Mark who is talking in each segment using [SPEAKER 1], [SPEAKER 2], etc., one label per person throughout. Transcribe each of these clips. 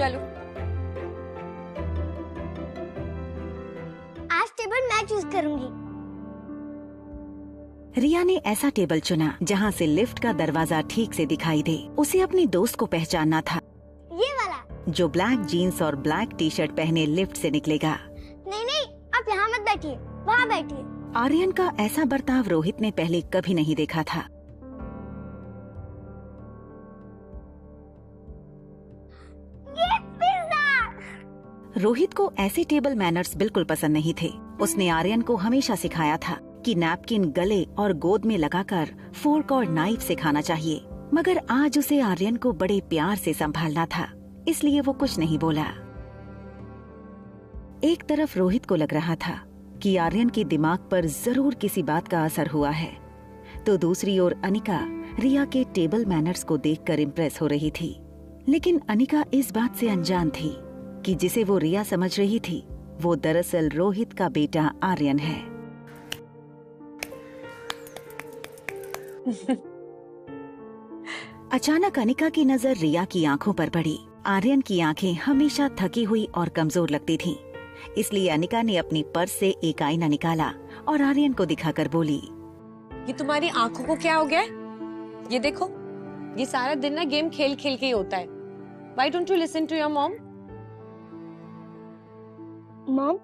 [SPEAKER 1] चलो।
[SPEAKER 2] आज टेबल मैं चूज करूंगी।
[SPEAKER 3] रिया ने ऐसा टेबल चुना जहाँ से लिफ्ट का दरवाजा ठीक से दिखाई दे। उसे अपने दोस्त को पहचानना था,
[SPEAKER 2] ये वाला
[SPEAKER 3] जो ब्लैक जीन्स और ब्लैक टी शर्ट पहने लिफ्ट से निकलेगा।
[SPEAKER 2] नहीं नहीं, आप यहाँ मत बैठिए, वहाँ बैठिए।
[SPEAKER 3] आर्यन का ऐसा बर्ताव रोहित ने पहले कभी नहीं देखा था।
[SPEAKER 2] ये पिज़्ज़ा!
[SPEAKER 3] रोहित को ऐसे टेबल मैनर्स बिल्कुल पसंद नहीं थे। उसने आर्यन को हमेशा सिखाया था कि नैपकिन गले और गोद में लगाकर फोर्क और नाइफ से खाना चाहिए, मगर आज उसे आर्यन को बड़े प्यार से संभालना था, इसलिए वो कुछ नहीं बोला। एक तरफ रोहित को लग रहा था कि आर्यन के दिमाग पर जरूर किसी बात का असर हुआ है, तो दूसरी ओर अनिका रिया के टेबल मैनर्स को देखकर इम्प्रेस हो रही थी। लेकिन अनिका इस बात से अनजान थी कि जिसे वो रिया समझ रही थी वो दरअसल रोहित का बेटा आर्यन है। अचानक अनिका की नजर रिया की आंखों पर पड़ी। आर्यन की आंखें हमेशा थकी हुई और कमजोर लगती थीं, इसलिए अनिका ने अपनी पर्स से एक आईना निकाला और आर्यन को दिखाकर बोली,
[SPEAKER 1] ये तुम्हारी आंखों को क्या हो गया है? ये देखो, ये सारा दिन ना गेम खेल खेल के ही होता है। Why don't you listen to your mom?
[SPEAKER 2] Mom,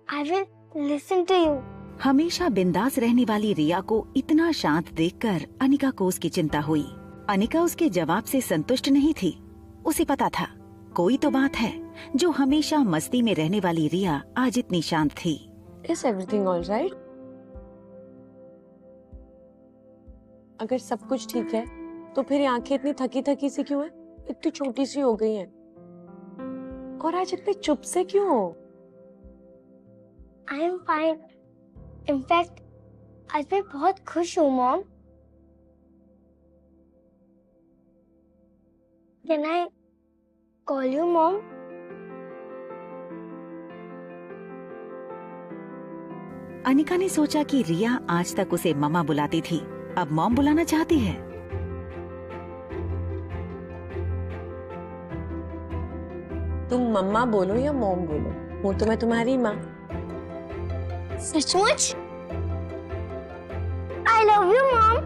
[SPEAKER 2] I will listen to you.
[SPEAKER 3] हमेशा बिंदास रहने वाली रिया को इतना शांत देखकर अनिका को उसकी चिंता हुई। अनिका उसके जवाब से संतुष्ट नहीं थी। उसे पता था कोई तो बात है जो हमेशा मस्ती में रहने वाली रिया आज इतनी शांत थी।
[SPEAKER 1] Is everything all right? अगर सब कुछ ठीक है तो फिर ये आंखें इतनी थकी थकी सी क्यों है? इतनी छोटी सी हो गई हैं। और आज इतने चुप से क्यों हो?
[SPEAKER 2] I am fine. In fact, आज मैं बहुत खुश हूँ, mom. Can I call you, mom?
[SPEAKER 3] Anika ने सोचा कि रिया आज तक उसे मम्मा बुलाती थी, अब मॉम बुलाना चाहती है।
[SPEAKER 1] तुम मम्मा बोलो या मॉम बोलो, हूँ तो मैं तुम्हारी माँ।
[SPEAKER 2] सचमुच? I love you, mom.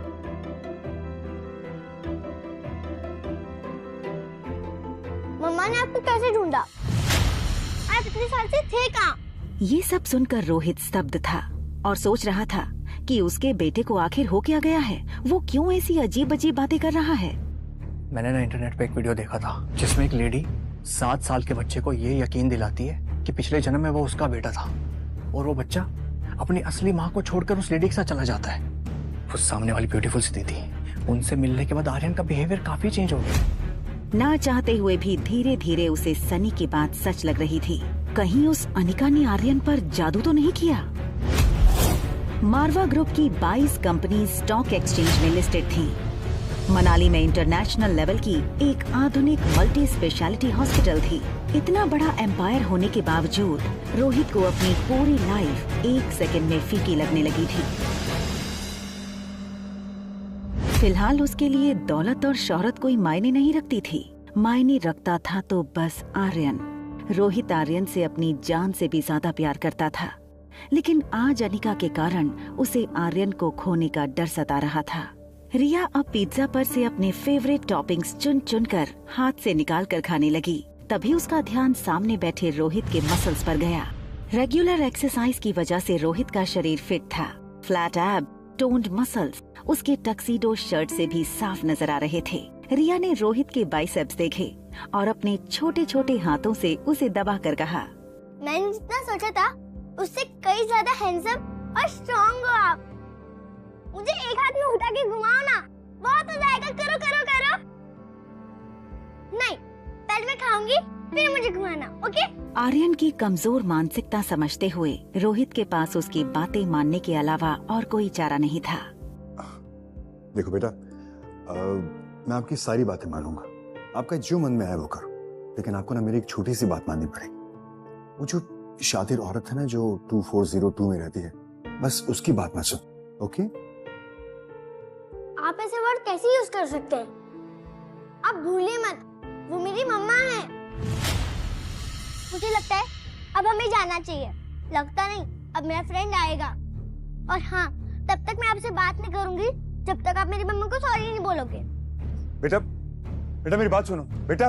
[SPEAKER 2] Mama ने आपको कैसे ढूंढा? आप इतने साल से थे कहाँ?
[SPEAKER 3] ये सब सुनकर रोहित स्तब्ध था और सोच रहा था कि उसके बेटे को आखिर हो क्या गया है। वो क्यों ऐसी अजीब अजीब बातें कर रहा है।
[SPEAKER 4] मैंने ना इंटरनेट पे एक वीडियो देखा था जिसमें एक लेडी 7 साल के बच्चे को ये यकीन दिलाती है कि पिछले जन्म में वो उसका बेटा था, और वो बच्चा अपनी असली माँ को छोड़कर उस लेडी के साथ चला जाता है। उस सामने वाली ब्यूटीफुल सी दीदी, उनसे मिलने के बाद आर्यन का बिहेवियर काफी चेंज हो गया।
[SPEAKER 3] ना चाहते हुए भी धीरे धीरे उसे सनी की बात सच लग रही थी। कहीं उस अनिका ने आर्यन पर जादू तो नहीं किया। मारवा ग्रुप की 22 कंपनी स्टॉक एक्सचेंज में लिस्टेड थी। मनाली में इंटरनेशनल लेवल की एक आधुनिक मल्टी स्पेशलिटी हॉस्पिटल थी। इतना बड़ा एम्पायर होने के बावजूद रोहित को अपनी पूरी लाइफ 1 सेकंड में फीकी लगने लगी थी। फिलहाल उसके लिए दौलत और शोहरत कोई मायने नहीं रखती थी। मायने रखता था तो बस आर्यन। रोहित आर्यन से अपनी जान से भी ज्यादा प्यार करता था, लेकिन आज अनिका के कारण उसे आर्यन को खोने का डर सता रहा था। रिया अब पिज्जा पर से अपने फेवरेट टॉपिंग्स चुन चुन कर हाथ से निकाल कर खाने लगी। तभी उसका ध्यान सामने बैठे रोहित के मसल्स पर गया। रेगुलर एक्सरसाइज की वजह से रोहित का शरीर फिट था। फ्लैट एब, टोन्ड मसल्स उसके टक्सीडो शर्ट से भी साफ नजर आ रहे थे। रिया ने रोहित के बाइसेप्स देखे और अपने छोटे छोटे हाथों से उसे दबा कर कहा,
[SPEAKER 2] मैंने जितना सोचा था उससे कई ज्यादा हैंडसम और स्ट्रॉन्ग हो आप। मुझे एक हाथ में उठा के घुमाओ ना, बहुत हो जाएगा। करो करो करो। नहीं, पहले मैं खाऊंगी फिर मुझे घुमाना, ओके?
[SPEAKER 3] आर्यन की कमजोर मानसिकता समझते हुए रोहित के पास उसकी बातें मानने के अलावा और कोई चारा नहीं था।
[SPEAKER 5] देखो बेटा, मैं आपकी सारी बातें मानूंगा, आपका जो मन में है वो करो, लेकिन आपको ना मेरी एक छोटी सी बात माननी पड़ेगी। वो जो शातिर औरत है ना जो 2402 में रहती है, बस उसकी बात मत सुन, ओके?
[SPEAKER 2] आप ऐसे वर्ड कैसे यूज कर सकते हैं? आप भूलिए मत, वो मेरी मम्मा है। मुझे लगता है अब हमें जाना चाहिए। लगता नहीं, अब मेरा फ्रेंड आएगा। और हाँ, तब तक मैं आपसे बात नहीं करूंगी जब तक आप मेरी मम्मी को सॉरी नहीं बोलोगे।
[SPEAKER 5] बेटा, बेटा मेरी बात सुनो। बेटा,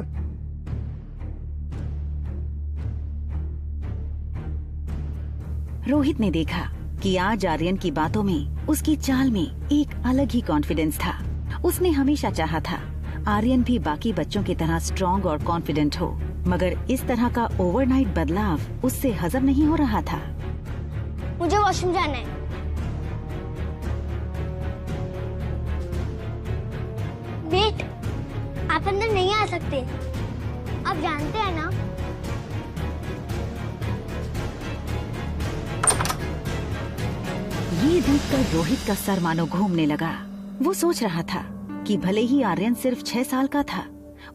[SPEAKER 3] रोहित ने देखा कि आज आर्यन की बातों में, उसकी चाल में एक अलग ही कॉन्फिडेंस था। उसने हमेशा चाहा था आर्यन भी बाकी बच्चों की तरह स्ट्रॉन्ग और कॉन्फिडेंट हो, मगर इस तरह का ओवरनाइट बदलाव उससे हजम नहीं हो रहा था।
[SPEAKER 2] मुझे वॉशरूम जाना है। वेट, आप अंदर नहीं आ सकते। आप जानते हैं ना।
[SPEAKER 3] ये देखकर रोहित का सर मानो घूमने लगा। वो सोच रहा था कि भले ही आर्यन सिर्फ 6 साल का था,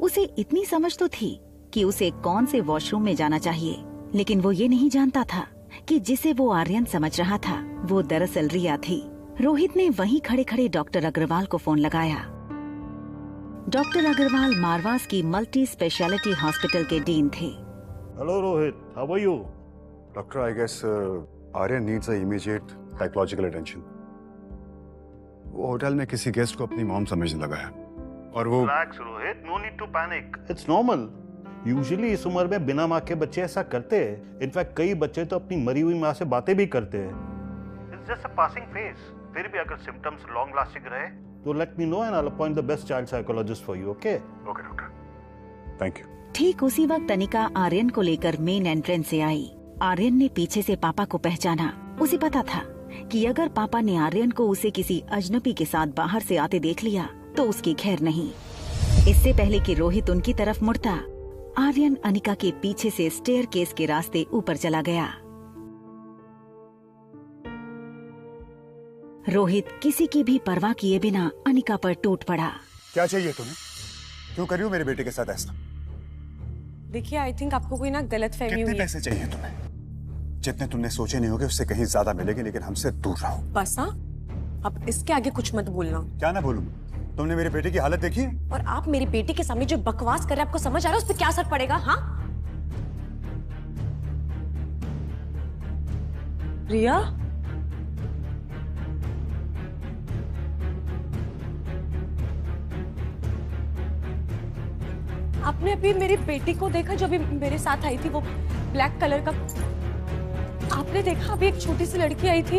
[SPEAKER 3] उसे इतनी समझ तो थी कि उसे कौन से वॉशरूम में जाना चाहिए, लेकिन वो ये नहीं जानता था कि जिसे वो आर्यन समझ रहा था वो दरअसल रिया थी। रोहित ने वहीं खड़े खड़े डॉक्टर अग्रवाल को फोन लगाया। डॉक्टर अग्रवाल मारवास की मल्टी स्पेशलिटी हॉस्पिटल के डीन थे।
[SPEAKER 6] Hello Rohit, how are you?
[SPEAKER 5] Doctor, I guess Aryan needs a immediate psychological attention. वो होटल में किसी गेस्ट को अपनी मॉम समझने लगा है और वो
[SPEAKER 6] relax Rohit, no need to panic, it's normal. Usually इस उम्र में बिना माँ के बच्चे ऐसा करते हैं। इनफैक्ट कई बच्चे तो अपनी मरी हुई माँ से बातें भी करते हैं। It's just a passing phase. फिर भी अगर सिम्टम्स लॉन्ग लास्टिंग रहे तो let me know and I will appoint the best child psychologist for you. Okay
[SPEAKER 5] okay doctor, thank you.
[SPEAKER 3] ठीक उसी वक्त अनिका आर्यन को लेकर मेन एंट्रेंस से आई। आर्यन ने पीछे से पापा को पहचाना। उसे पता था कि अगर पापा ने आर्यन को उसे किसी अजनबी के साथ बाहर से आते देख लिया तो उसकी खैर नहीं। इससे पहले कि रोहित उनकी तरफ मुड़ता, आर्यन अनिका के पीछे से स्टेयरकेस के रास्ते ऊपर चला गया। रोहित किसी की भी परवाह किए बिना अनिका पर टूट पड़ा।
[SPEAKER 5] क्या चाहिए तुम्हें? क्यों कर रही हो मेरे बेटे के साथ ऐसा?
[SPEAKER 1] देखिए, आई थिंक आपको कोई ना गलतफहमी
[SPEAKER 5] कितने
[SPEAKER 1] हुई है।
[SPEAKER 5] पैसे चाहिए तुम्हें? जितने तुमने सोचे नहीं होगे उससे कहीं ज्यादा मिलेंगे, लेकिन हमसे दूर रहो।
[SPEAKER 1] बस हाँ, अब इसके आगे कुछ मत बोलना।
[SPEAKER 5] क्या ना बोलूं? तुमने मेरे बेटे की हालत देखी है?
[SPEAKER 1] और आप मेरी बेटी के सामने जो बकवास कर रहे हैं, आपको समझ आ रहा है उस पर क्या असर पड़ेगा? हाँ रिया, आपने अभी मेरी बेटी को देखा जो अभी मेरे साथ आई थी, वो ब्लैक कलर का? आपने देखा अभी एक छोटी सी लड़की आई थी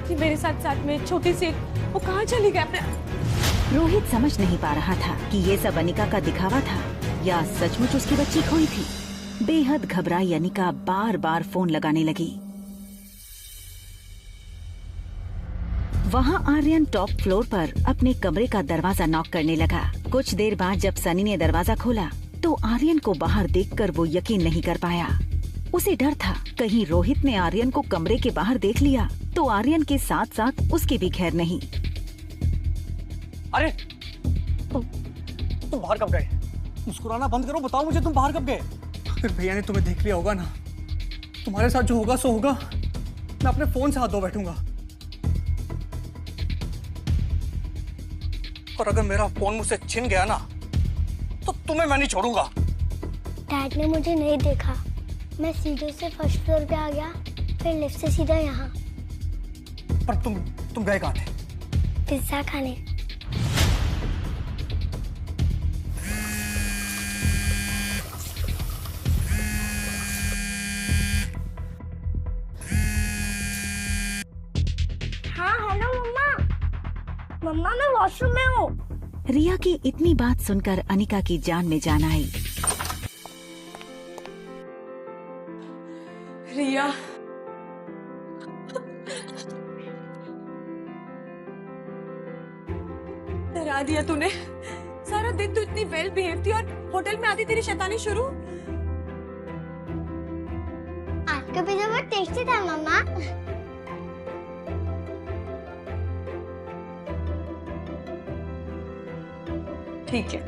[SPEAKER 1] ये मेरे साथ में छोटी सी, वो कहाँ चली गई? आपने?
[SPEAKER 3] रोहित समझ नहीं पा रहा था कि ये सब अनिका का दिखावा था या सचमुच उसकी बच्ची खोई थी। बेहद घबराई अनिका बार बार फोन लगाने लगी। वहाँ आर्यन टॉप फ्लोर पर अपने कमरे का दरवाजा नॉक करने लगा। कुछ देर बाद जब सनी ने दरवाजा खोला तो आर्यन को बाहर देखकर वो यकीन नहीं कर पाया। उसे डर था कहीं रोहित ने आर्यन को कमरे के बाहर देख लिया तो आर्यन के साथ साथ उसकी भी खैर नहीं।
[SPEAKER 4] अरे तुम बाहर कब गए? मुस्कुराना बंद करो, बताओ मुझे तुम बाहर कब गए? फिर भैया ने तुम्हें देख लिया होगा ना। तुम्हारे साथ जो होगा सो होगा। मैं अपने फोन से हाथ धो बैठूंगा। और अगर मेरा फोन मुझसे छिन गया ना तो तुम्हें मैं नहीं छोड़ूंगा।
[SPEAKER 2] डैड ने मुझे नहीं देखा। मैं सीधे से फर्स्ट फ्लोर पे आ गया, फिर लिफ्ट से सीधा यहाँ।
[SPEAKER 4] पर तुम गए कहाँ थे?
[SPEAKER 2] पिज्जा खाने। हाँ हेलो मम्मा। मम्मा मैं वॉशरूम में हूँ।
[SPEAKER 3] रिया की इतनी बात सुनकर अनिका की जान में जान आई।
[SPEAKER 1] रिया, डरा दिया तूने। सारा दिन तू इतनी वेल बिहेव थी और होटल में आती तेरी शैतानी शुरू।
[SPEAKER 2] आपका पिज्जा बहुत टेस्टी था मम्मा।
[SPEAKER 1] ठीक है,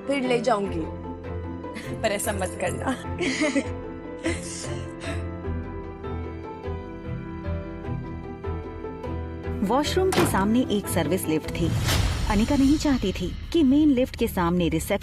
[SPEAKER 1] फिर ले जाऊंगी, पर ऐसा मत करना।
[SPEAKER 3] वॉशरूम के सामने एक सर्विस लिफ्ट थी। अनिका नहीं चाहती थी कि मेन लिफ्ट के सामने रिसेप्शन